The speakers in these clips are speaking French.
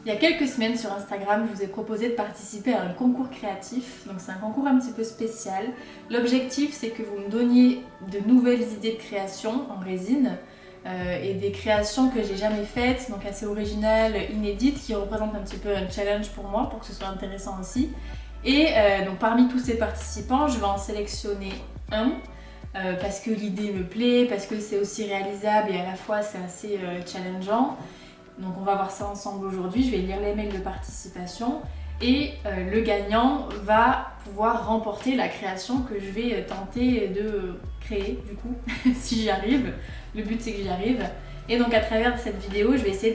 Il y a quelques semaines sur Instagram, je vous ai proposé de participer à un concours créatif. Donc c'est un concours un petit peu spécial. L'objectif, c'est que vous me donniez de nouvelles idées de création en résine et des créations que j'ai jamais faites, donc assez originales, inédites, qui représentent un petit peu un challenge pour moi, pour que ce soit intéressant aussi. Et donc parmi tous ces participants, je vais en sélectionner un. Parce que l'idée me plaît, parce que c'est aussi réalisable et à la fois c'est assez challengeant. Donc on va voir ça ensemble aujourd'hui, je vais lire les mails de participation et le gagnant va pouvoir remporter la création que je vais tenter de créer du coup, si j'y arrive. Le but c'est que j'y arrive. Et donc à travers cette vidéo, je vais essayer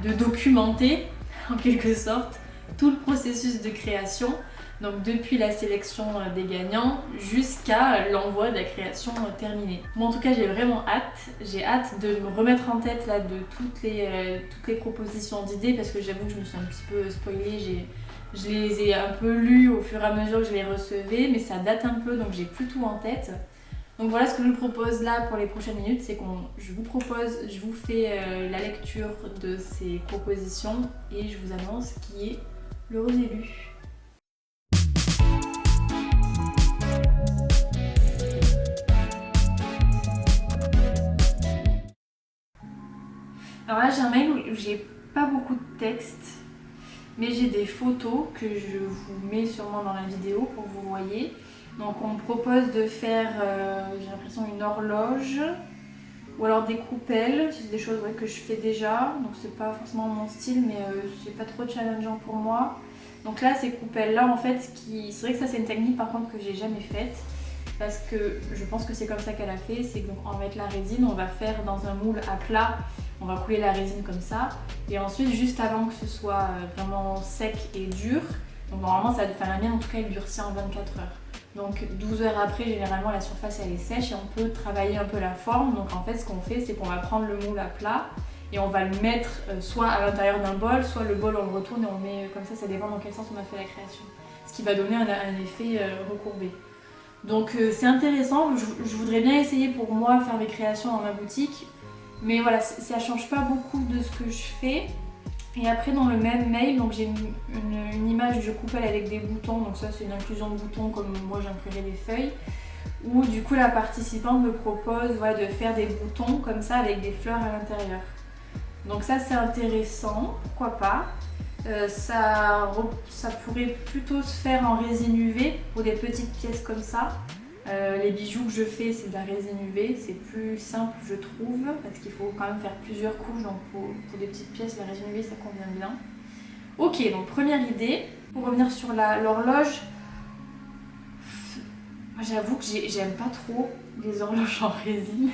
de documenter en quelque sorte tout le processus de création. Donc depuis la sélection des gagnants jusqu'à l'envoi de la création terminée. Moi en tout cas j'ai vraiment hâte, j'ai hâte de me remettre en tête là de toutes les propositions d'idées parce que j'avoue que je me suis un petit peu spoilée, je les ai un peu lues au fur et à mesure que je les recevais mais ça date un peu donc j'ai plus tout en tête. Donc voilà ce que je vous propose là pour les prochaines minutes, c'est je vous fais la lecture de ces propositions et je vous annonce qui est l'heureux élu. Alors là j'ai un mail où j'ai pas beaucoup de texte, mais j'ai des photos que je vous mets sûrement dans la vidéo pour que vous voyez. Donc on me propose de faire, j'ai l'impression, une horloge ou alors des coupelles, c'est des choses que je fais déjà, donc c'est pas forcément mon style, mais c'est pas trop challengeant pour moi. Donc là ces coupelles là en fait, c'est vrai que ça c'est une technique par contre que j'ai jamais faite. Parce que je pense que c'est comme ça qu'elle a fait, c'est qu'en mettre la résine, on va faire dans un moule à plat, on va couler la résine comme ça, et ensuite juste avant que ce soit vraiment sec et dur, donc normalement la mienne en tout cas elle durcit en 24 heures. Donc 12 heures après, généralement la surface elle est sèche et on peut travailler un peu la forme. Donc en fait ce qu'on fait c'est qu'on va prendre le moule à plat et on va le mettre soit à l'intérieur d'un bol, soit le bol on le retourne et on met comme ça dépend dans quel sens on a fait la création. Ce qui va donner un effet recourbé. Donc c'est intéressant, je voudrais bien essayer pour moi faire mes créations dans ma boutique, mais voilà, ça change pas beaucoup de ce que je fais. Et après dans le même mail, donc j'ai une image de coupelle avec des boutons, donc ça c'est une inclusion de boutons comme moi j'imprimerais des feuilles, où du coup la participante me propose de faire des boutons comme ça avec des fleurs à l'intérieur. Donc ça c'est intéressant, pourquoi pas. Ça pourrait plutôt se faire en résine UV pour des petites pièces comme ça. Les bijoux que je fais c'est de la résine UV, c'est plus simple je trouve parce qu'il faut quand même faire plusieurs couches, donc pour des petites pièces la résine UV ça convient bien. Ok, donc première idée, pour revenir sur l'horloge, j'avoue que j'aime pas trop les horloges en résine.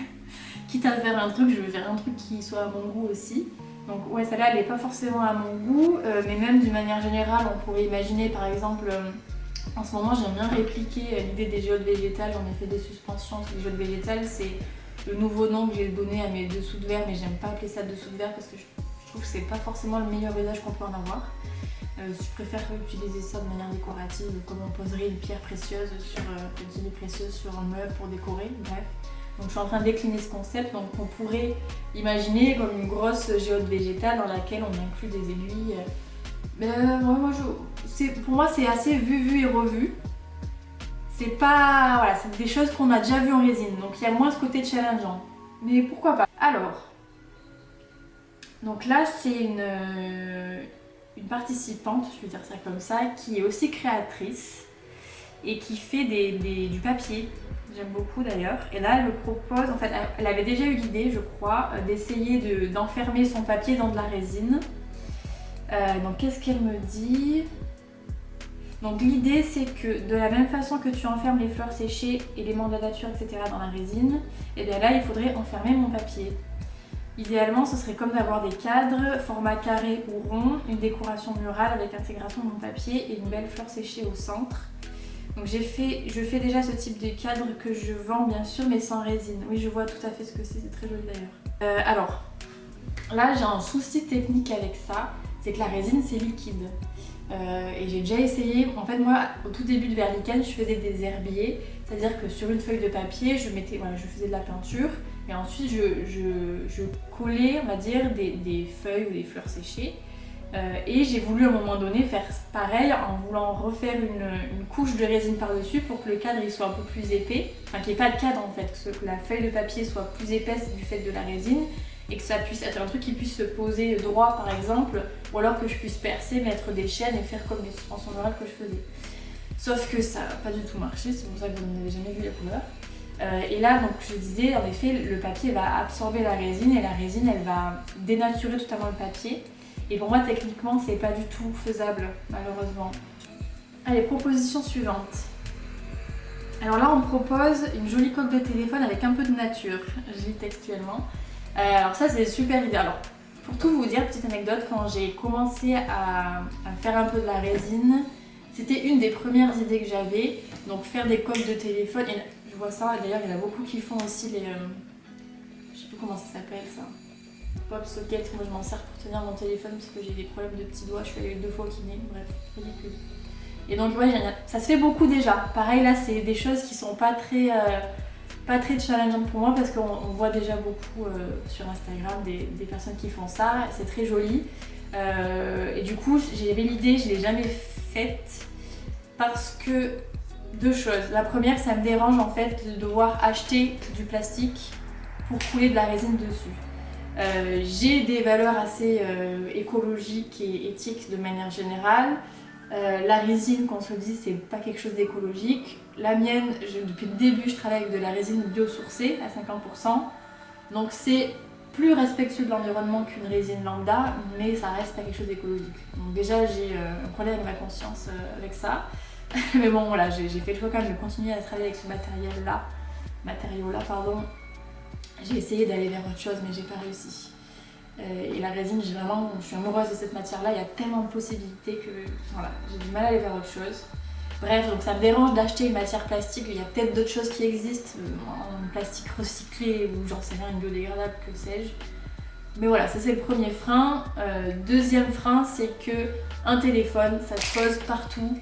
Quitte à faire un truc, je veux faire un truc qui soit à mon goût aussi. Donc ouais, celle-là elle n'est pas forcément à mon goût, mais même d'une manière générale on pourrait imaginer par exemple, en ce moment j'aime bien répliquer l'idée des géodes végétales, j'en ai fait des suspensions. Les géodes végétales c'est le nouveau nom que j'ai donné à mes dessous de verre, mais j'aime pas appeler ça dessous de verre parce que je trouve que c'est pas forcément le meilleur usage qu'on peut en avoir. Je préfère utiliser ça de manière décorative, comme on poserait une pierre précieuse sur un meuble pour décorer, bref. Donc je suis en train de décliner ce concept, donc on pourrait imaginer comme une grosse géode végétale dans laquelle on inclut des aiguilles. Pour moi c'est assez vu et revu. C'est pas... Voilà, c'est des choses qu'on a déjà vues en résine, donc il y a moins ce côté challengeant. Mais pourquoi pas. Alors, donc là c'est une participante, je vais dire ça comme ça, qui est aussi créatrice et qui fait du papier. J'aime beaucoup d'ailleurs. Et là, elle me propose, en fait, elle avait déjà eu l'idée, je crois, d'essayer d'enfermer son papier dans de la résine. Donc, qu'est-ce qu'elle me dit? Donc, l'idée, c'est que de la même façon que tu enfermes les fleurs séchées, éléments de la nature, etc. dans la résine, et bien là, il faudrait enfermer mon papier. Idéalement, ce serait comme d'avoir des cadres, format carré ou rond, une décoration murale avec intégration de mon papier et une belle fleur séchée au centre. Donc je fais déjà ce type de cadre que je vends bien sûr, mais sans résine. Oui, je vois tout à fait ce que c'est très joli d'ailleurs. Alors, là j'ai un souci technique avec ça, c'est que la résine c'est liquide. Et j'ai déjà essayé, en fait moi au tout début de Verlicane je faisais des herbiers, c'est-à-dire que sur une feuille de papier je faisais de la peinture et ensuite je collais on va dire des feuilles ou des fleurs séchées Et j'ai voulu à un moment donné faire pareil en voulant refaire une couche de résine par-dessus pour que le cadre il soit un peu plus épais, enfin qu'il n'y ait pas de cadre en fait, que la feuille de papier soit plus épaisse du fait de la résine et que ça puisse être un truc qui puisse se poser droit par exemple, ou alors que je puisse percer, mettre des chaînes et faire comme les suspensions orales que je faisais. Sauf que ça n'a pas du tout marché, c'est pour ça que vous n'avez jamais vu la couleur. Et là, donc je disais, en effet, le papier va absorber la résine et la résine, elle va dénaturer totalement le papier. Et pour moi, techniquement, c'est pas du tout faisable, malheureusement. Allez, proposition suivante. Alors là, on me propose une jolie coque de téléphone avec un peu de nature, je lis textuellement. Alors ça, c'est super idée. Alors, pour tout vous dire, petite anecdote, quand j'ai commencé à faire un peu de la résine, c'était une des premières idées que j'avais. Donc faire des coques de téléphone, et je vois ça, d'ailleurs, il y en a beaucoup qui font aussi les... je sais plus comment ça s'appelle ça. Pop socket, moi je m'en sers pour tenir mon téléphone parce que j'ai des problèmes de petits doigts, je suis allée 2 fois au kiné, bref, ridicule. Et donc ouais, ça se fait beaucoup déjà. Pareil là, c'est des choses qui sont pas très challengeantes pour moi parce qu'on voit déjà beaucoup sur Instagram des personnes qui font ça, c'est très joli. Et du coup, j'avais l'idée, je l'ai jamais faite parce que 2 choses. La première, ça me dérange en fait de devoir acheter du plastique pour couler de la résine dessus. J'ai des valeurs assez écologiques et éthiques de manière générale. La résine, qu'on se le dise, c'est pas quelque chose d'écologique. La mienne, depuis le début, je travaille avec de la résine biosourcée à 50%. Donc c'est plus respectueux de l'environnement qu'une résine lambda, mais ça reste pas quelque chose d'écologique. Donc déjà, j'ai un problème avec ma conscience avec ça. Mais bon, voilà, j'ai fait le choix quand même de continuer à travailler avec ce matériau-là, J'ai essayé d'aller vers autre chose, mais j'ai pas réussi. Et la résine, je suis amoureuse de cette matière-là, il y a tellement de possibilités que voilà, j'ai du mal à aller vers autre chose. Bref, donc ça me dérange d'acheter une matière plastique, il y a peut-être d'autres choses qui existent, en plastique recyclé ou j'en sais rien, une biodégradable, que sais-je. Mais voilà, ça c'est le premier frein. Deuxième frein, c'est que un téléphone, ça se pose partout,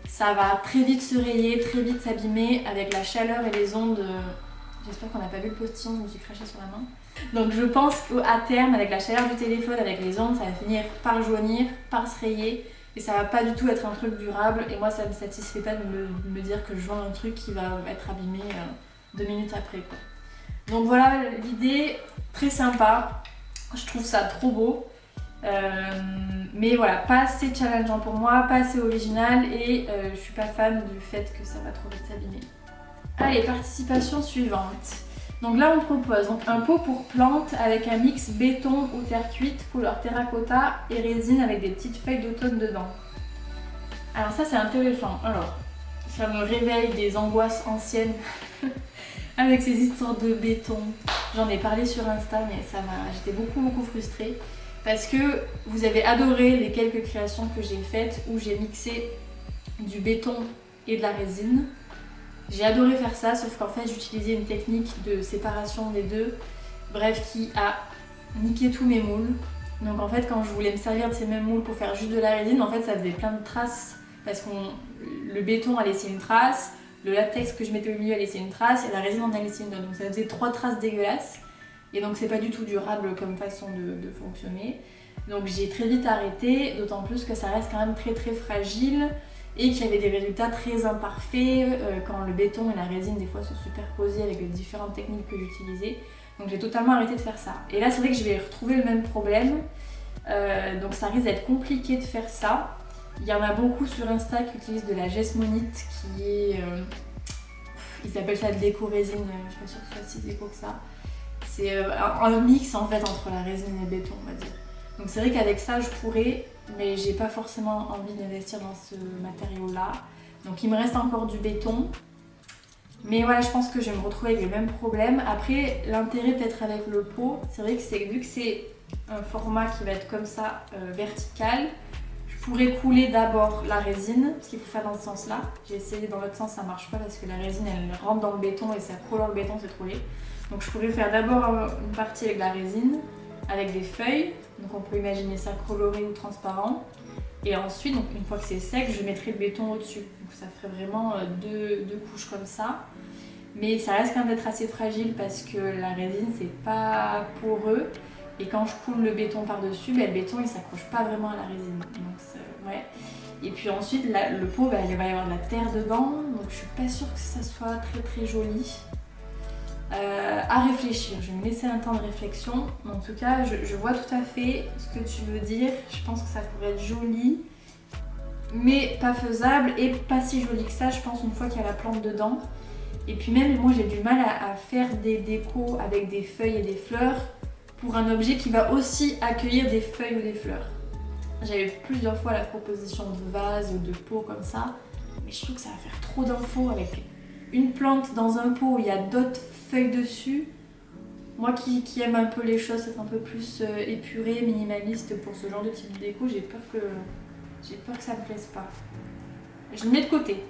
ça va très vite se rayer, très vite s'abîmer avec la chaleur et les ondes. J'espère qu'on n'a pas vu le postillon, je me suis crachée sur la main. Donc je pense qu'à terme, avec la chaleur du téléphone, avec les ondes, ça va finir par jaunir, par se rayer. Et ça va pas du tout être un truc durable. Et moi, ça me satisfait pas de me dire que je vends un truc qui va être abîmé 2 minutes après, quoi. Donc voilà l'idée, très sympa. Je trouve ça trop beau. Mais voilà, pas assez challengeant pour moi, pas assez original. Et je suis pas fan du fait que ça va trop vite s'abîmer. Allez, participation suivante. Donc là on propose un pot pour plantes avec un mix béton ou terre cuite, couleur terracotta et résine avec des petites feuilles d'automne dedans. Alors ça c'est intéressant. Alors ça me réveille des angoisses anciennes avec ces histoires de béton. J'en ai parlé sur Insta mais j'étais beaucoup frustrée parce que vous avez adoré les quelques créations que j'ai faites où j'ai mixé du béton et de la résine. J'ai adoré faire ça, sauf qu'en fait j'utilisais une technique de séparation des deux, bref, qui a niqué tous mes moules. Donc en fait quand je voulais me servir de ces mêmes moules pour faire juste de la résine, en fait ça faisait plein de traces, parce que le béton a laissé une trace, le latex que je mettais au milieu a laissé une trace, et la résine en a laissé une autre. Donc ça faisait 3 traces dégueulasses, et donc c'est pas du tout durable comme façon de fonctionner. Donc j'ai très vite arrêté, d'autant plus que ça reste quand même très fragile, et qu'il y avait des résultats très imparfaits quand le béton et la résine des fois se superposaient avec les différentes techniques que j'utilisais. Donc j'ai totalement arrêté de faire ça. Et là c'est vrai que je vais retrouver le même problème, donc ça risque d'être compliqué de faire ça. Il y en a beaucoup sur Insta qui utilisent de la gessmonite qui est... ils appellent ça de l'éco-résine, je suis pas sûre que ce soit si éco que ça. C'est un mix en fait entre la résine et le béton on va dire. Donc c'est vrai qu'avec ça je pourrais, mais j'ai pas forcément envie d'investir dans ce matériau-là. Donc il me reste encore du béton. Mais voilà, je pense que je vais me retrouver avec les mêmes problèmes. Après, l'intérêt peut-être avec le pot, c'est vrai que vu que c'est un format qui va être comme ça, vertical, je pourrais couler d'abord la résine, parce qu'il faut faire dans ce sens-là. J'ai essayé dans l'autre sens, ça marche pas parce que la résine elle rentre dans le béton et ça colore le béton, c'est trop laid. Donc je pourrais faire d'abord une partie avec la résine, avec des feuilles. Donc on peut imaginer ça coloré ou transparent. Et ensuite, donc une fois que c'est sec, je mettrai le béton au-dessus. Donc ça ferait vraiment deux couches comme ça. Mais ça reste quand même d'être assez fragile parce que la résine c'est pas poreux. Et quand je coule le béton par-dessus, le béton il s'accroche pas vraiment à la résine. Donc, ouais. Et puis ensuite, le pot, il va y avoir de la terre dedans, donc je suis pas sûre que ça soit très joli. À réfléchir, je vais me laisser un temps de réflexion. En tout cas, je vois tout à fait ce que tu veux dire. Je pense que ça pourrait être joli, mais pas faisable et pas si joli que ça, je pense, une fois qu'il y a la plante dedans. Et puis même, moi j'ai du mal à faire des décos avec des feuilles et des fleurs pour un objet qui va aussi accueillir des feuilles ou des fleurs. J'avais plusieurs fois la proposition de vase ou de pot comme ça, mais je trouve que ça va faire trop d'infos avec une plante dans un pot où il y a d'autres feuilles dessus. Moi qui aime un peu les choses peut-être un peu plus épurées, minimalistes pour ce genre de type de déco, j'ai peur que ça me plaise pas. Je le mets de côté,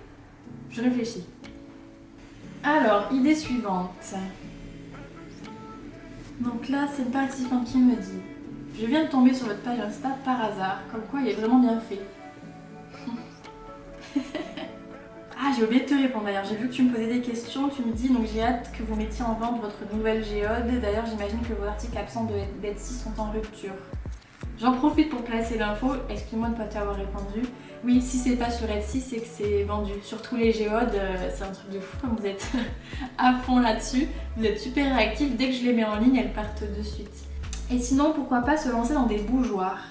je réfléchis. Alors, idée suivante. Donc là, c'est une participante qui me dit: je viens de tomber sur votre page Insta par hasard, comme quoi il est vraiment bien fait. Ah, j'ai oublié de te répondre d'ailleurs, j'ai vu que tu me posais des questions, tu me dis donc j'ai hâte que vous mettiez en vente votre nouvelle géode. D'ailleurs, j'imagine que vos articles absents de Etsy sont en rupture. J'en profite pour placer l'info, excuse-moi de ne pas t'avoir répondu. Oui, si c'est pas sur Etsy, c'est que c'est vendu. Sur tous les géodes, c'est un truc de fou comme vous êtes à fond là-dessus. Vous êtes super réactifs, dès que je les mets en ligne, elles partent de suite. Et sinon, pourquoi pas se lancer dans des bougeoirs.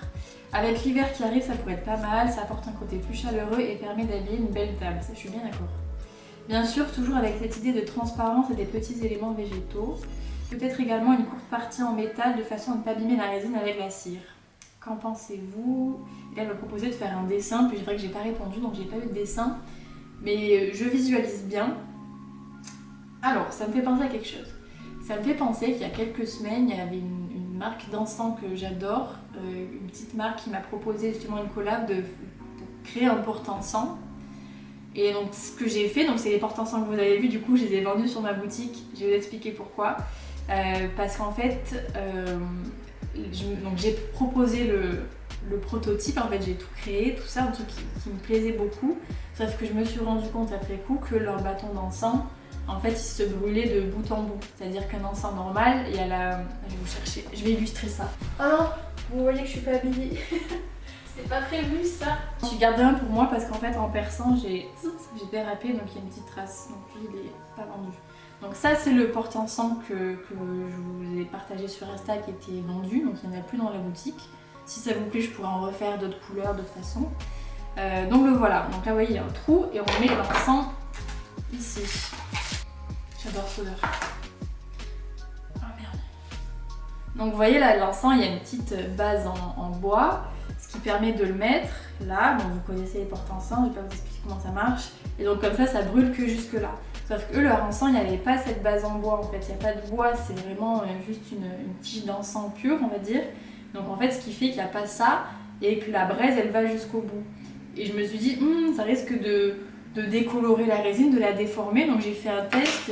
Avec l'hiver qui arrive, ça pourrait être pas mal, ça apporte un côté plus chaleureux et permet d'habiller une belle table, ça je suis bien d'accord. Bien sûr, toujours avec cette idée de transparence et des petits éléments végétaux. Peut-être également une courte partie en métal de façon à ne pas abîmer la résine avec la cire. Qu'en pensez-vous? Et elle m'a proposé de faire un dessin, puis c'est vrai que j'ai pas répondu, donc j'ai pas eu de dessin. Mais je visualise bien. Alors, ça me fait penser à quelque chose. Ça me fait penser qu'il y a quelques semaines, il y avait une marque d'encens que j'adore, une petite marque qui m'a proposé justement une collab pour créer un porte-encens. Et donc ce que j'ai fait, donc c'est les porte-encens que vous avez vus, du coup je les ai vendus sur ma boutique, je vais vous expliquer pourquoi. Parce qu'en fait, j'ai proposé le prototype, en fait j'ai tout créé, tout ça, un truc qui me plaisait beaucoup. Sauf que je me suis rendu compte après coup que leur bâton d'encens, en fait, il se brûlait de bout en bout. C'est-à-dire qu'un encens normal, il y a la... Je vais vous chercher, je vais illustrer ça. Oh non, vous voyez que je suis pas habillée. C'était pas prévu ça. J'ai gardé un pour moi parce qu'en fait, en perçant, j'ai dérapé, donc il y a une petite trace. Donc lui, il est pas vendu. Donc ça, c'est le porte-encens que je vous ai partagé sur Insta qui était vendu. Donc il n'y en a plus dans la boutique. Si ça vous plaît, je pourrais en refaire d'autres couleurs, d'autres façons. Donc le voilà. Donc là, vous voyez, il y a un trou et on met l'encens ici. J'adore cette odeur. Oh merde. Donc vous voyez là, l'encens, il y a une petite base en bois, ce qui permet de le mettre là. Bon, vous connaissez les porte-encens, je vais pas vous expliquer comment ça marche. Et donc comme ça brûle que jusque là. Sauf que eux, leur encens, il n'y avait pas cette base en bois en fait. Il n'y a pas de bois, c'est vraiment juste une tige d'encens pure, on va dire. Donc en fait, ce qui fait qu'il n'y a pas ça et que la braise, elle va jusqu'au bout. Et je me suis dit, ça risque de décolorer la résine, de la déformer. Donc j'ai fait un test,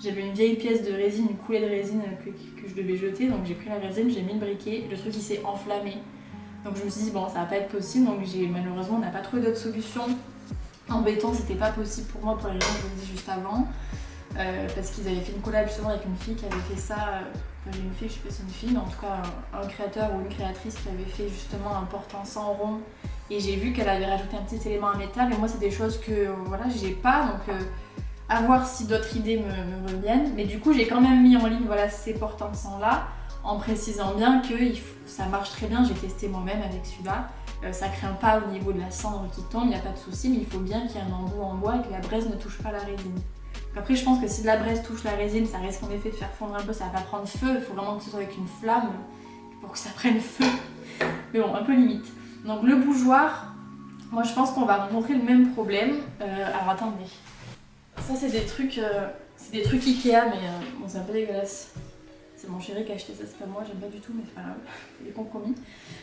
j'avais une vieille pièce de résine, une coulée de résine que je devais jeter. Donc j'ai pris la résine, j'ai mis le briquet, le truc il s'est enflammé. Donc je me suis dit bon, ça va pas être possible, donc malheureusement on n'a pas trouvé d'autre solution. En béton c'était pas possible pour moi pour les raisons que je vous dis juste avant. Parce qu'ils avaient fait une collab justement avec une fille qui avait fait ça, enfin j'ai une fille, je sais pas si c'est une fille, mais en tout cas un créateur ou une créatrice qui avait fait justement un porte-encens rond. Et j'ai vu qu'elle avait rajouté un petit élément à métal, et moi c'est des choses que voilà, j'ai pas, donc à voir si d'autres idées me reviennent. Mais du coup j'ai quand même mis en ligne voilà, ces porte-encens là, en précisant bien que ça marche très bien, j'ai testé moi-même avec celui-là. Ça craint pas au niveau de la cendre qui tombe, il n'y a pas de souci, mais il faut bien qu'il y ait un embout en bois et que la braise ne touche pas la résine. Donc après je pense que si de la braise touche la résine, ça risque en effet de faire fondre un peu, ça va pas prendre feu, il faut vraiment que ce soit avec une flamme pour que ça prenne feu. Mais bon, un peu limite. Donc le bougeoir, moi je pense qu'on va rencontrer le même problème. Alors attendez, ça c'est des trucs Ikea, mais bon, c'est un peu dégueulasse. C'est mon chéri qui a acheté ça, c'est pas moi, j'aime pas du tout, mais c'est pas grave, c'est des compromis.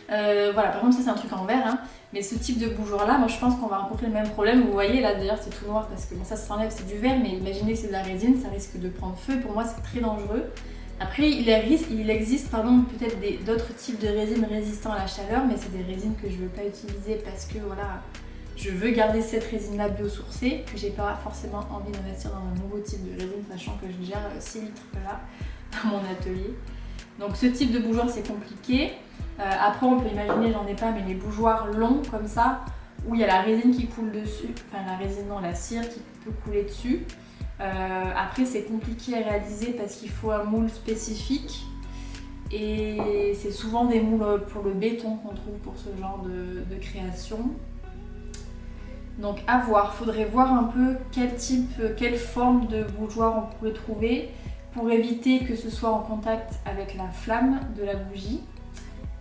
Voilà, par contre ça c'est un truc en verre, hein. Mais ce type de bougeoir là, moi je pense qu'on va rencontrer le même problème. Vous voyez là d'ailleurs c'est tout noir parce que bon, ça s'enlève, c'est du verre, mais imaginez que c'est de la résine, ça risque de prendre feu, pour moi c'est très dangereux. Après il existe peut-être d'autres types de résines résistants à la chaleur, mais c'est des résines que je veux pas utiliser parce que voilà, je veux garder cette résine là biosourcée, que j'ai pas forcément envie d'investir dans un nouveau type de résine, sachant que je gère 6 litres là dans mon atelier. Donc ce type de bougeoir c'est compliqué. Après on peut imaginer, j'en ai pas, mais les bougeoirs longs comme ça, où il y a la résine qui coule dessus, enfin la résine non, la cire qui peut couler dessus. Après c'est compliqué à réaliser parce qu'il faut un moule spécifique et c'est souvent des moules pour le béton qu'on trouve pour ce genre de création. Donc à voir, faudrait voir un peu quel type, quelle forme de bougeoir on pourrait trouver pour éviter que ce soit en contact avec la flamme de la bougie.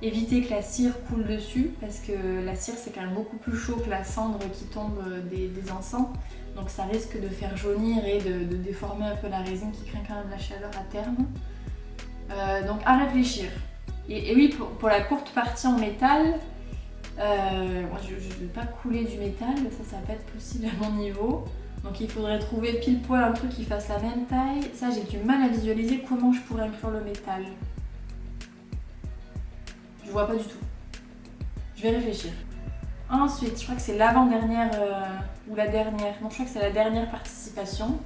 Éviter que la cire coule dessus parce que la cire c'est quand même beaucoup plus chaud que la cendre qui tombe des encens. Donc ça risque de faire jaunir et de déformer un peu la résine qui craint quand même la chaleur à terme. Donc à réfléchir. Et oui, pour la courte partie en métal, moi je ne vais pas couler du métal, ça va pas être possible à mon niveau. Donc il faudrait trouver pile poil un truc qui fasse la même taille. Ça j'ai du mal à visualiser comment je pourrais inclure le métal. Je vois pas du tout. Je vais réfléchir. Ensuite, je crois que c'est l'avant-dernière ou la dernière. Non, je crois que c'est la dernière participation.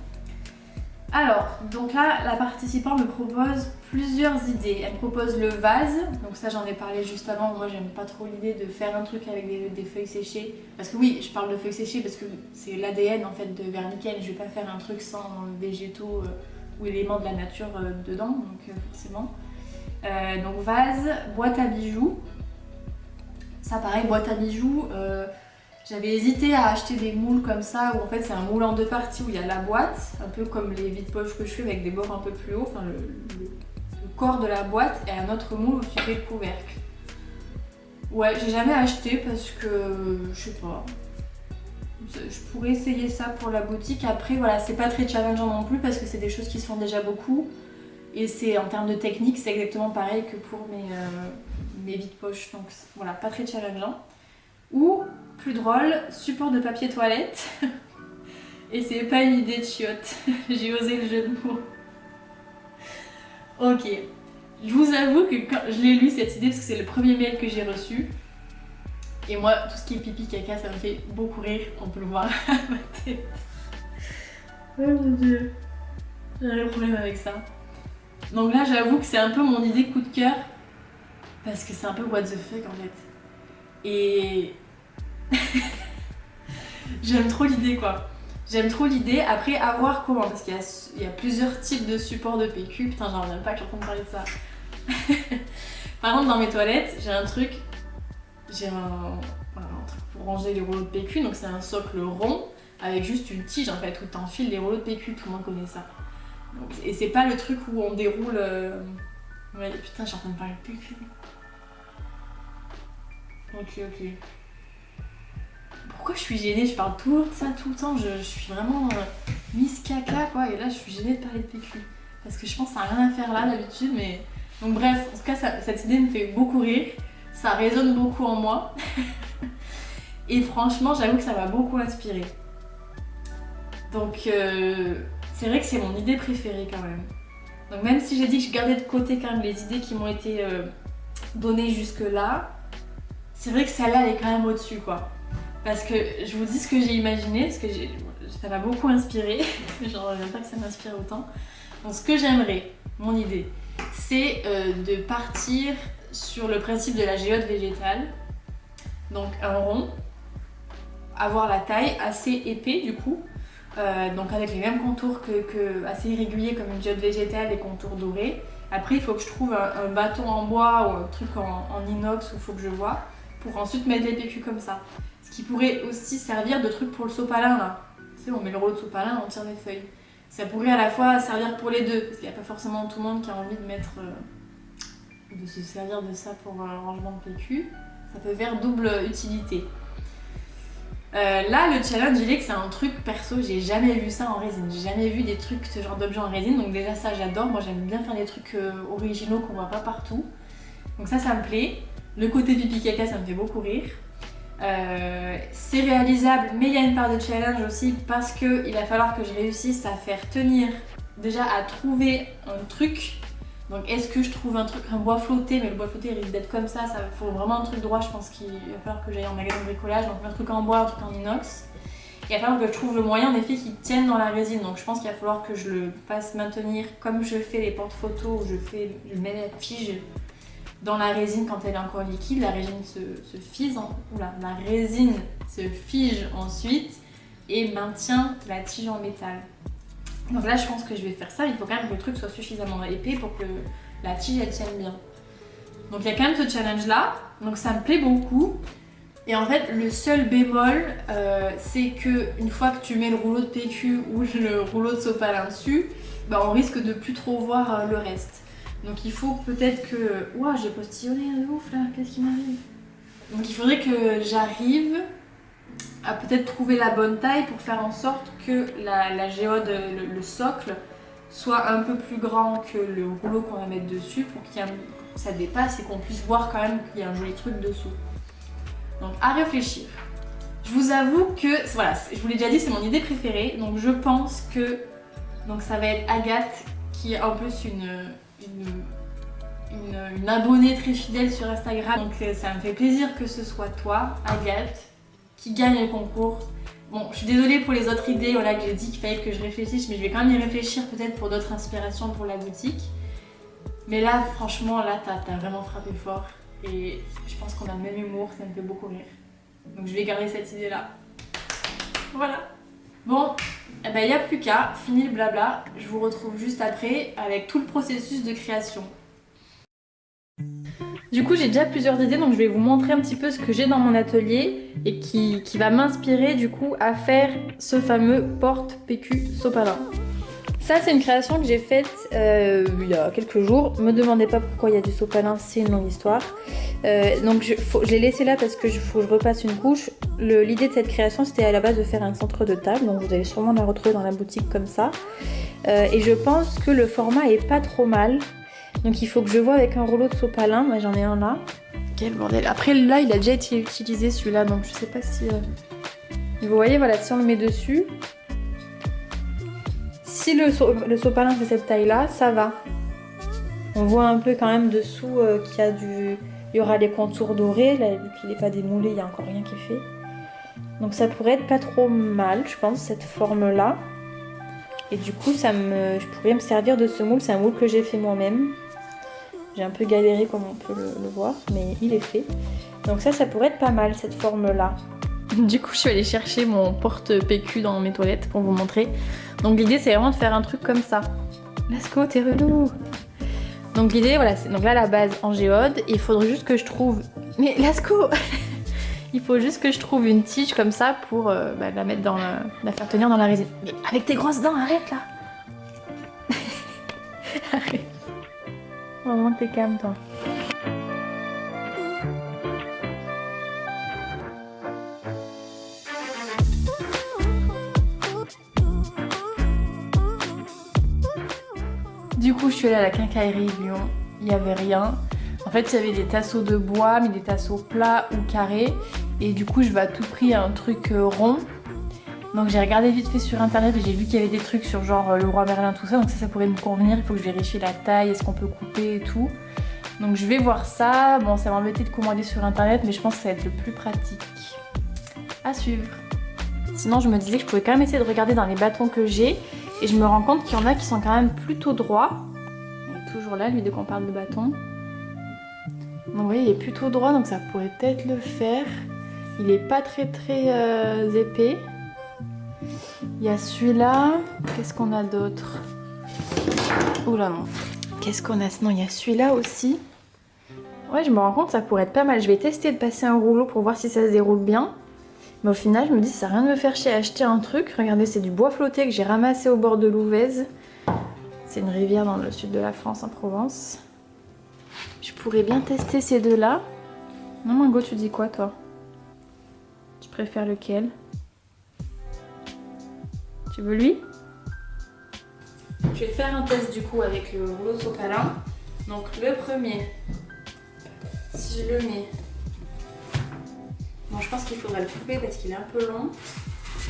Alors, donc là, la participante me propose plusieurs idées. Elle me propose le vase. Donc ça, j'en ai parlé juste avant. Moi, j'aime pas trop l'idée de faire un truc avec des feuilles séchées. Parce que oui, je parle de feuilles séchées parce que c'est l'ADN en fait de Verniken. Je vais pas faire un truc sans végétaux ou éléments de la nature dedans. Donc forcément. Donc vase, boîte à bijoux. Ça pareil, boîte à bijoux, j'avais hésité à acheter des moules comme ça où en fait c'est un moule en deux parties où il y a la boîte, un peu comme les vides-poches que je fais avec des bords un peu plus hauts, enfin le corps de la boîte et un autre moule au-dessus du couvercle. Ouais, j'ai jamais acheté parce que je sais pas. Je pourrais essayer ça pour la boutique. Après voilà, c'est pas très challengeant non plus parce que c'est des choses qui se font déjà beaucoup. Et c'est en termes de technique, c'est exactement pareil que pour mes vides-poches. Donc voilà, pas très challengeant. Ou, plus drôle, support de papier toilette. Et c'est pas une idée de chiotte. J'ai osé le jeu de mots. Ok. Je vous avoue que quand je l'ai lu cette idée, parce que c'est le premier mail que j'ai reçu. Et moi, tout ce qui est pipi caca, ça me fait beaucoup rire. On peut le voir à ma tête. Oh mon dieu. J'ai un problème avec ça. Donc là, j'avoue que c'est un peu mon idée coup de cœur. Parce que c'est un peu what the fuck en fait. Et j'aime trop l'idée quoi. J'aime trop l'idée. Après, à voir comment. Parce qu'il y a plusieurs types de supports de PQ. Putain, j'en reviens pas que je suis en train de parler de ça. Par exemple, dans mes toilettes, j'ai un truc. J'ai un truc pour ranger les rouleaux de PQ. Donc c'est un socle rond avec juste une tige en fait où t'enfiles les rouleaux de PQ. Tout le monde connaît ça. Et c'est pas le truc où on déroule. Ouais, putain, je suis en train de parler de PQ. Ok. Pourquoi je suis gênée? Je parle tout ça tout le temps. Je suis vraiment Miss Caca quoi. Et là, je suis gênée de parler de PQ. Parce que je pense que ça n'a rien à faire là d'habitude. Mais donc, bref, en tout cas, cette idée me fait beaucoup rire. Ça résonne beaucoup en moi. Et franchement, j'avoue que ça m'a beaucoup inspirée. Donc, c'est vrai que c'est mon idée préférée quand même. Donc, même si j'ai dit que je gardais de côté quand même les idées qui m'ont été données jusque-là, c'est vrai que celle-là, elle est quand même au-dessus, quoi. Parce que je vous dis ce que j'ai imaginé, parce que ça m'a beaucoup inspiré. Genre, j'aime pas que ça m'inspire autant. Donc, ce que j'aimerais, mon idée, c'est de partir sur le principe de la géode végétale. Donc, un rond, avoir la taille assez épais, du coup. Donc, avec les mêmes contours assez irréguliers comme une géode végétale, les contours dorés. Après, il faut que je trouve un bâton en bois ou un truc en inox où il faut que je vois. Pour ensuite mettre les PQ comme ça. Ce qui pourrait aussi servir de truc pour le sopalin là. Tu sais, on met le rouleau de sopalin, on tire les feuilles. Ça pourrait à la fois servir pour les deux, parce qu'il n'y a pas forcément tout le monde qui a envie de se servir de ça pour un rangement de PQ. Ça peut faire double utilité. Là, le challenge, il est que c'est un truc perso, j'ai jamais vu ça en résine. J'ai jamais vu des trucs, ce genre d'objet en résine, donc déjà ça j'adore. Moi j'aime bien faire des trucs originaux qu'on voit pas partout. Donc ça me plaît. Le côté pipi caca, ça me fait beaucoup rire. C'est réalisable, mais il y a une part de challenge aussi parce qu'il va falloir que je réussisse à faire tenir, déjà à trouver un truc. Donc est-ce que je trouve un bois flotté, mais le bois flotté risque d'être comme ça faut vraiment un truc droit, je pense qu'il va falloir que j'aille en magasin de bricolage, donc un truc en bois, un truc en inox. Il va falloir que je trouve le moyen en effet qu'il tienne dans la résine. Donc je pense qu'il va falloir que je le fasse maintenir comme je fais les porte-photos où je mets la tige dans la résine quand elle est encore liquide. La résine se fige, la résine se fige ensuite et maintient la tige en métal. Donc là je pense que je vais faire ça. Il faut quand même que le truc soit suffisamment épais pour que la tige elle tienne bien. Donc il y a quand même ce challenge là. Donc ça me plaît beaucoup. Et en fait, le seul bémol, c'est que une fois que tu mets le rouleau de PQ ou le rouleau de sopalin dessus, bah, on risque de plus trop voir le reste. Donc il faut peut-être que... Ouah, j'ai postillonné de ouf là, qu'est-ce qui m'arrive? Donc il faudrait que j'arrive à peut-être trouver la bonne taille pour faire en sorte que la géode, le socle, soit un peu plus grand que le rouleau qu'on va mettre dessus pour que ça dépasse et qu'on puisse voir quand même qu'il y a un joli truc dessous. Donc à réfléchir. Je vous avoue que, voilà, je vous l'ai déjà dit, c'est mon idée préférée. Donc je pense que ça va être Agathe, qui est en plus une abonnée très fidèle sur Instagram. Donc ça me fait plaisir que ce soit toi, Agathe, qui gagne le concours. Bon, je suis désolée pour les autres idées, voilà, que j'ai dit qu'il fallait que je réfléchisse, mais je vais quand même y réfléchir peut-être pour d'autres inspirations pour la boutique. Mais là, franchement, là, t'as vraiment frappé fort. Et je pense qu'on a le même humour, ça me fait beaucoup rire. Donc je vais garder cette idée-là. Voilà. Bon, eh ben, il n'y a plus qu'à, fini le blabla. Je vous retrouve juste après avec tout le processus de création. Du coup, j'ai déjà plusieurs idées, donc je vais vous montrer un petit peu ce que j'ai dans mon atelier et qui va m'inspirer du coup à faire ce fameux porte PQ sopalin. Ça, c'est une création que j'ai faite il y a quelques jours. Ne me demandez pas pourquoi il y a du sopalin, c'est une longue histoire. Donc je l'ai laissé là parce que faut que je repasse une couche. L'idée de cette création, c'était à la base de faire un centre de table. Donc vous allez sûrement la retrouver dans la boutique comme ça. Et je pense que le format est pas trop mal. Donc il faut que je vois avec un rouleau de sopalin. Moi j'en ai un là. Quel bordel. Après là, il a déjà été utilisé celui-là. Donc je sais pas si... Vous voyez, voilà, si on le met dessus... Si le sopalin fait cette taille-là, ça va. On voit un peu quand même dessous qu'il y a il y aura les contours dorés. Là, vu qu'il n'est pas démoulé, il n'y a encore rien qui est fait. Donc ça pourrait être pas trop mal, je pense, cette forme-là. Et du coup, je pourrais me servir de ce moule. C'est un moule que j'ai fait moi-même. J'ai un peu galéré comme on peut le voir, mais il est fait. Donc ça pourrait être pas mal, cette forme-là. Du coup, je suis allée chercher mon porte-PQ dans mes toilettes pour vous montrer. Donc l'idée, c'est vraiment de faire un truc comme ça. Lasco, t'es relou. Donc l'idée, voilà, c'est donc là la base en géode. Il faudrait juste que je trouve... Mais Lasco il faut juste que je trouve une tige comme ça pour la mettre dans la faire tenir dans la résine. Mais avec tes grosses dents, arrête là. Arrête. Au moins que t'es calme, toi. Du coup, je suis allée à la quincaillerie Lyon, il n'y avait rien. En fait, il y avait des tasseaux de bois, mais des tasseaux plats ou carrés. Et du coup, je veux à tout prix un truc rond. Donc j'ai regardé vite fait sur internet et j'ai vu qu'il y avait des trucs sur genre le roi Merlin, tout ça. Donc ça pourrait me convenir. Il faut que je vérifie la taille, est-ce qu'on peut couper et tout. Donc je vais voir ça. Bon, ça m'embêtait de commander sur internet, mais je pense que ça va être le plus pratique. À suivre. Sinon, je me disais que je pouvais quand même essayer de regarder dans les bâtons que j'ai. Et je me rends compte qu'il y en a qui sont quand même plutôt droits. Il est toujours là, lui, dès qu'on parle de bâton. Donc vous voyez, il est plutôt droit, donc ça pourrait peut-être le faire. Il est pas très épais. Il y a celui-là. Qu'est-ce qu'on a d'autre? Oula non. Qu'est-ce qu'on a? Sinon, il y a celui-là aussi. Ouais, je me rends compte que ça pourrait être pas mal. Je vais tester de passer un rouleau pour voir si ça se déroule bien. Mais au final, je me dis, ça sert à rien de me faire chier à acheter un truc. Regardez, c'est du bois flotté que j'ai ramassé au bord de l'Ouvèze. C'est une rivière dans le sud de la France, en Provence. Je pourrais bien tester ces deux-là. Non, Margot, tu dis quoi, toi? Tu préfères lequel? Tu veux lui? Je vais faire un test du coup avec le rouleau de sopalin. Donc le premier, si je le mets... Bon, je pense qu'il faudrait le couper parce qu'il est un peu long.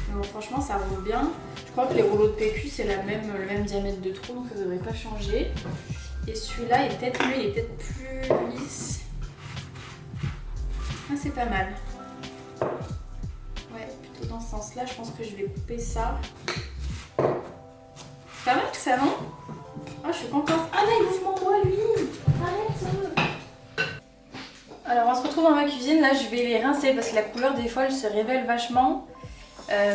Mais bon, franchement, ça roule bien. Je crois que les rouleaux de PQ, c'est le même diamètre de trou, donc ça ne devrait pas changer. Et celui-là, il est peut-être plus lisse. Ah, c'est pas mal. Ouais, plutôt dans ce sens-là, je pense que je vais couper ça. Pas mal ça, non? Ah, je suis contente. Ah non, il bouge mon doigt, lui! Arrête! Alors, on se retrouve dans ma cuisine. Là, je vais les rincer parce que la couleur, des fois, elle se révèle vachement.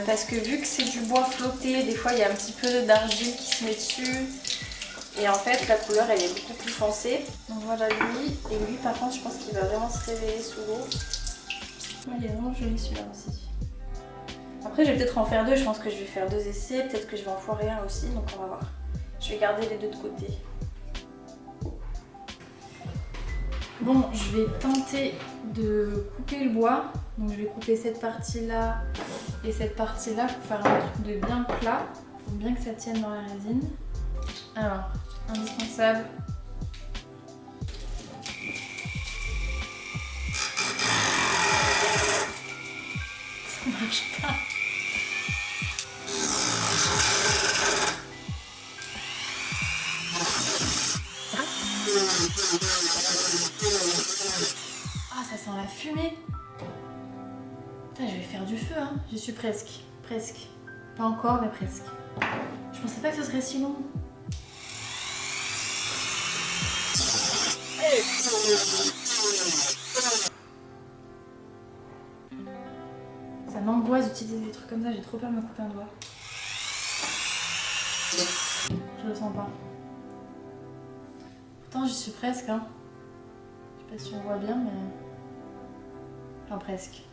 Parce que vu que c'est du bois flotté, des fois, il y a un petit peu d'argile qui se met dessus. Et en fait, la couleur, elle est beaucoup plus foncée. Donc voilà lui. Et lui, par contre, je pense qu'il va vraiment se révéler sous l'eau. Il est vraiment joli celui-là aussi. Après, je vais peut-être en faire deux. Je pense que je vais faire 2 essais. Peut-être que je vais en foirer un aussi. Donc on va voir. Je vais garder les deux de côté. Bon, je vais tenter de couper le bois. Donc je vais couper cette partie-là et cette partie-là pour faire un truc de bien plat. Il faut bien que ça tienne dans la résine. Alors, indispensable. Ça marche pas. Ah, ça sent la fumée. Putain, je vais faire du feu, hein. Je suis presque. Presque. Pas encore, mais presque. Je pensais pas que ce serait si long. Ça m'angoisse d'utiliser des trucs comme ça, j'ai trop peur de me couper un doigt. Je le sens pas. Pourtant, j'y suis presque, hein. Je sais pas si on voit bien, mais... Enfin, presque.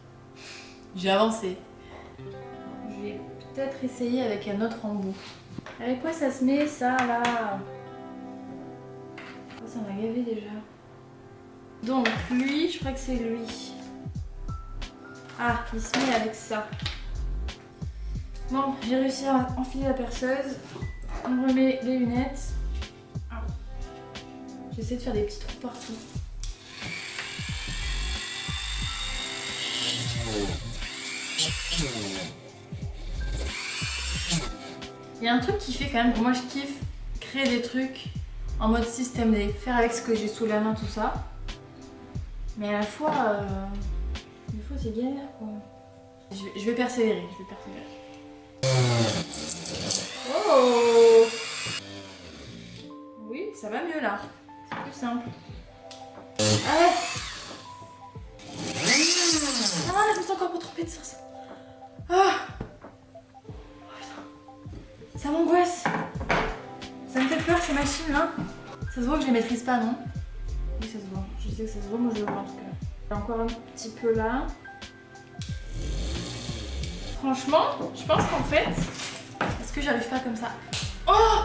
J'ai avancé. Je vais peut-être essayer avec un autre embout. Avec quoi ça se met, ça, là? Oh, ça m'a gavé déjà. Donc, lui, je crois que c'est lui. Ah, il se met avec ça. Bon, j'ai réussi à enfiler la perceuse. On remet les lunettes. J'essaie de faire des petits trous partout. Il y a un truc qui fait quand même que moi je kiffe créer des trucs en mode système D, faire avec ce que j'ai sous la main, tout ça. Mais à la fois, des fois c'est galère quoi. Je vais persévérer, Oh! Oui, ça va mieux là. C'est plus simple. Ah, je me suis encore retrompée de ça. Ah! Ça m'angoisse. Ça me fait peur ces machines là. Ça se voit que je les maîtrise pas, non? Oui, ça se voit. Je sais que ça se voit, moi je le vois en tout cas. Il y a encore un petit peu là. Franchement, je pense qu'en fait, est-ce que j'arrive pas comme ça? Oh!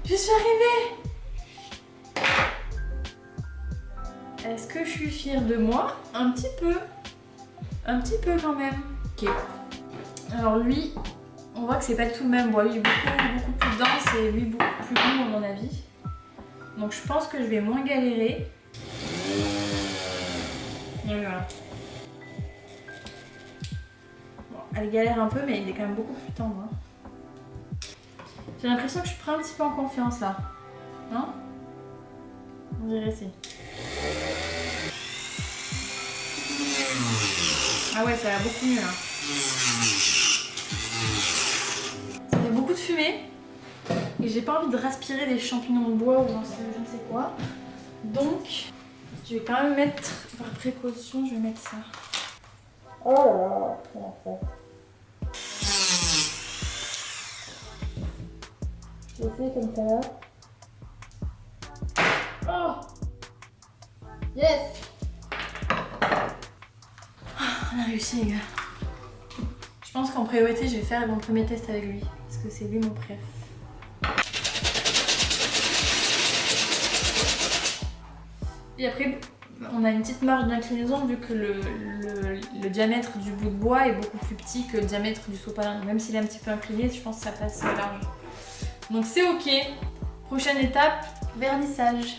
Je suis arrivée! Est-ce que je suis fière de moi? Un petit peu. Un petit peu quand même. Ok. Alors lui, on voit que c'est pas du tout le même bois. Lui, il est beaucoup plus dense et lui, beaucoup plus doux à mon avis. Donc je pense que je vais moins galérer. Et voilà. Bon, elle galère un peu, mais il est quand même beaucoup plus tendre. Hein. J'ai l'impression que je prends un petit peu en confiance là. Non? On dirait si. Ah ouais, ça va beaucoup mieux là. Ça fait beaucoup de fumée. Et j'ai pas envie de respirer des champignons de bois ou je ne sais quoi. Donc, je vais quand même mettre, par précaution, je vais mettre ça. Oh là là, je vais essayer comme ça. Oh! Yes! On a réussi les gars. Je pense qu'en priorité, je vais faire mon premier test avec lui. Parce que c'est lui mon préf. Et après, on a une petite marge d'inclinaison vu que le diamètre du bout de bois est beaucoup plus petit que le diamètre du sopalin. Même s'il est un petit peu incliné, je pense que ça passe large. Donc c'est ok. Prochaine étape, vernissage.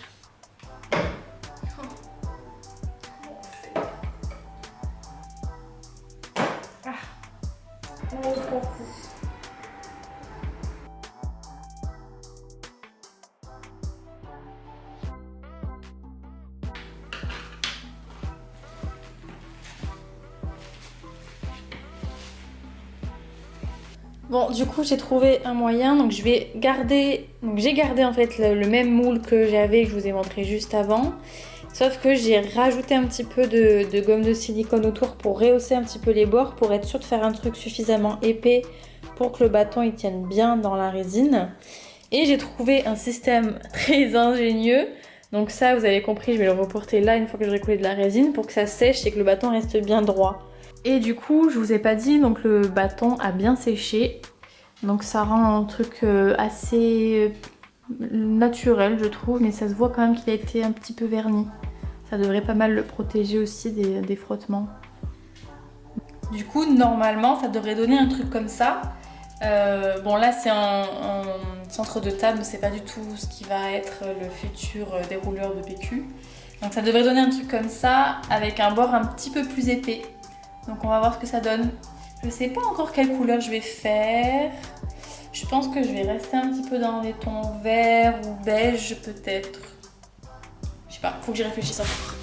Bon, du coup, j'ai trouvé un moyen, donc je vais garder... Donc j'ai gardé en fait le même moule que j'avais, que je vous ai montré juste avant. Sauf que j'ai rajouté un petit peu de gomme de silicone autour pour rehausser un petit peu les bords, pour être sûr de faire un truc suffisamment épais pour que le bâton il tienne bien dans la résine. Et j'ai trouvé un système très ingénieux. Donc ça, vous avez compris, je vais le reporter là une fois que j'aurai coulé de la résine pour que ça sèche et que le bâton reste bien droit. Et du coup, je vous ai pas dit, donc le bâton a bien séché. Donc ça rend un truc assez naturel, je trouve, mais ça se voit quand même qu'il a été un petit peu verni. Ça devrait pas mal le protéger aussi des frottements. Du coup, normalement, ça devrait donner un truc comme ça. Bon, là, c'est un centre de table, c'est pas du tout ce qui va être le futur dérouleur de PQ. Donc ça devrait donner un truc comme ça, avec un bord un petit peu plus épais. Donc on va voir ce que ça donne. Je sais pas encore quelle couleur je vais faire. Je pense que je vais rester un petit peu dans les tons verts ou beige peut-être. Je sais pas, faut que j'y réfléchisse encore.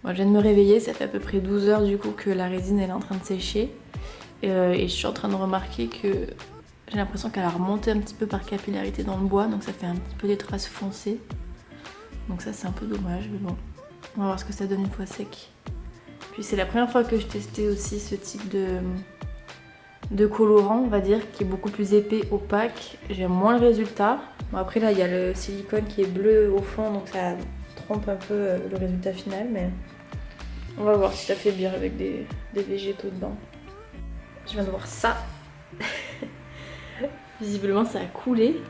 Moi, je viens de me réveiller, ça fait à peu près 12 heures du coup que la résine elle est en train de sécher. Et je suis en train de remarquer que j'ai l'impression qu'elle a remonté un petit peu par capillarité dans le bois, donc ça fait un petit peu des traces foncées. Donc ça c'est un peu dommage, mais bon, on va voir ce que ça donne une fois sec. Puis c'est la première fois que je testais aussi ce type de colorant, on va dire, qui est beaucoup plus épais, opaque. J'aime moins le résultat. Bon après là il y a le silicone qui est bleu au fond, donc ça trompe un peu le résultat final, mais on va voir si ça fait bien avec des végétaux dedans. Je viens de voir ça. Visiblement ça a coulé.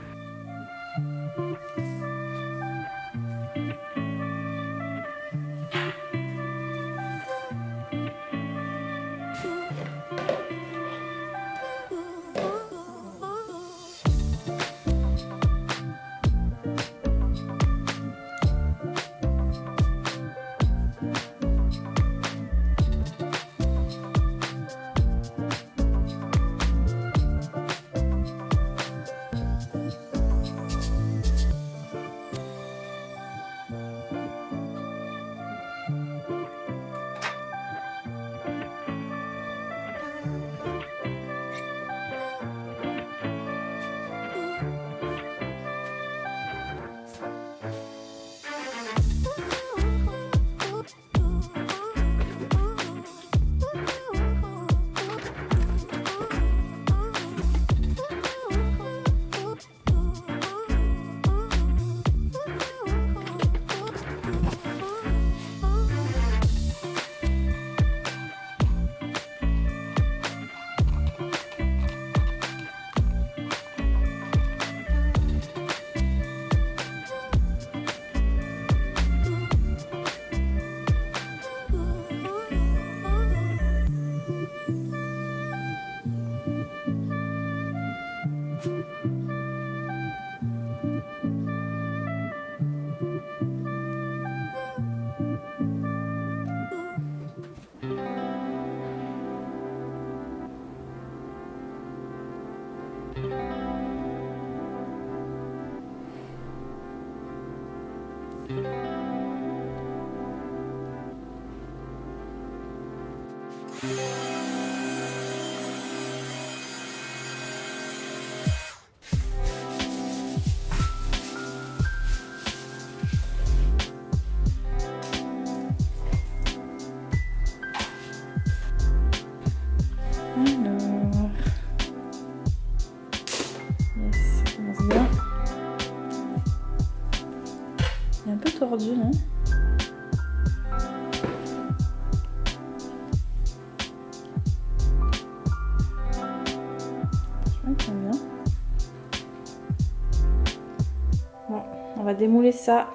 va démouler ça.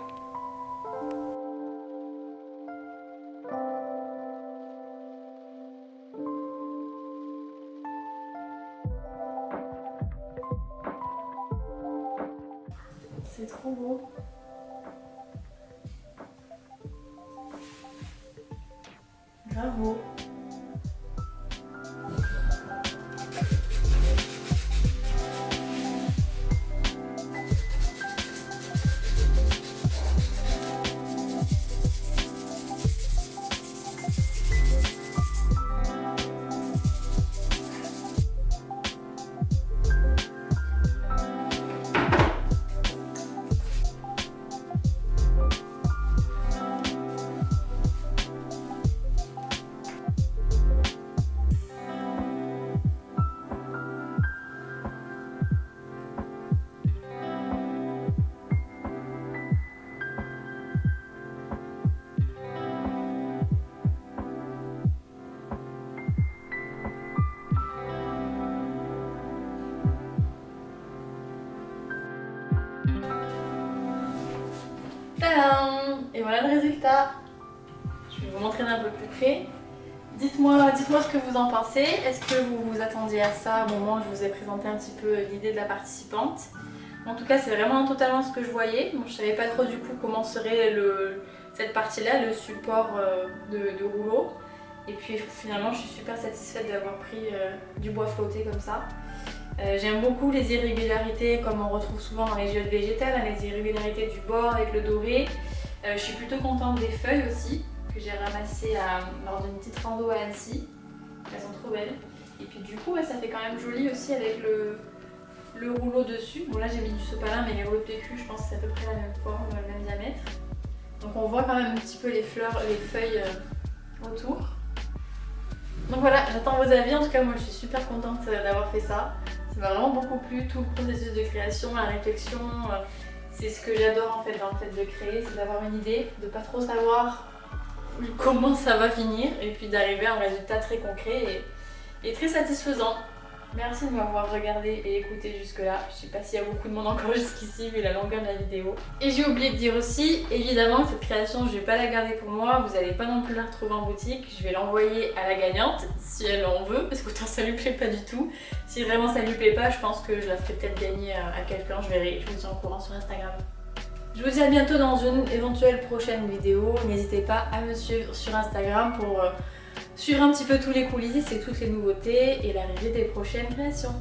C'est trop beau. Bravo. Tadam! Et voilà le résultat. Je vais vous montrer d'un peu plus près. Dites-moi ce que vous en pensez. Est-ce que vous vous attendiez à ça au moment où je vous ai présenté un petit peu l'idée de la participante? En tout cas, c'est vraiment totalement ce que je voyais. Donc, je savais pas trop du coup comment serait cette partie-là, le support de rouleau. Et puis finalement, je suis super satisfaite d'avoir pris du bois flotté comme ça. J'aime beaucoup les irrégularités comme on retrouve souvent dans les géodes végétales, hein, les irrégularités du bord avec le doré. Je suis plutôt contente des feuilles aussi, que j'ai ramassées lors d'une petite rando à Annecy. Elles sont trop belles. Et puis du coup, ouais, ça fait quand même joli aussi avec le rouleau dessus. Bon là j'ai mis du sopalin, mais les rouleaux de PQ, je pense que c'est à peu près la même forme, le même diamètre. Donc on voit quand même un petit peu les fleurs, les feuilles autour. Donc voilà, j'attends vos avis. En tout cas, moi je suis super contente d'avoir fait ça. Ça m'a vraiment beaucoup plu, tout le processus de création, la réflexion. C'est ce que j'adore en fait dans le fait de créer, c'est d'avoir une idée, de pas trop savoir comment ça va finir et puis d'arriver à un résultat très concret et très satisfaisant. Merci de m'avoir regardé et écouté jusque là. Je sais pas s'il y a beaucoup de monde encore jusqu'ici vu la longueur de la vidéo. Et j'ai oublié de dire aussi, évidemment, cette création je vais pas la garder pour moi, vous allez pas non plus la retrouver en boutique. Je vais l'envoyer à la gagnante si elle en veut, parce qu'autant ça lui plaît pas du tout. Si vraiment ça lui plaît pas, je pense que je la ferai peut-être gagner à quelqu'un, je verrai, je vous tiens au courant sur Instagram. Je vous dis à bientôt dans une éventuelle prochaine vidéo. N'hésitez pas à me suivre sur Instagram pour suivre un petit peu tous les coulisses et toutes les nouveautés et l'arrivée des prochaines créations.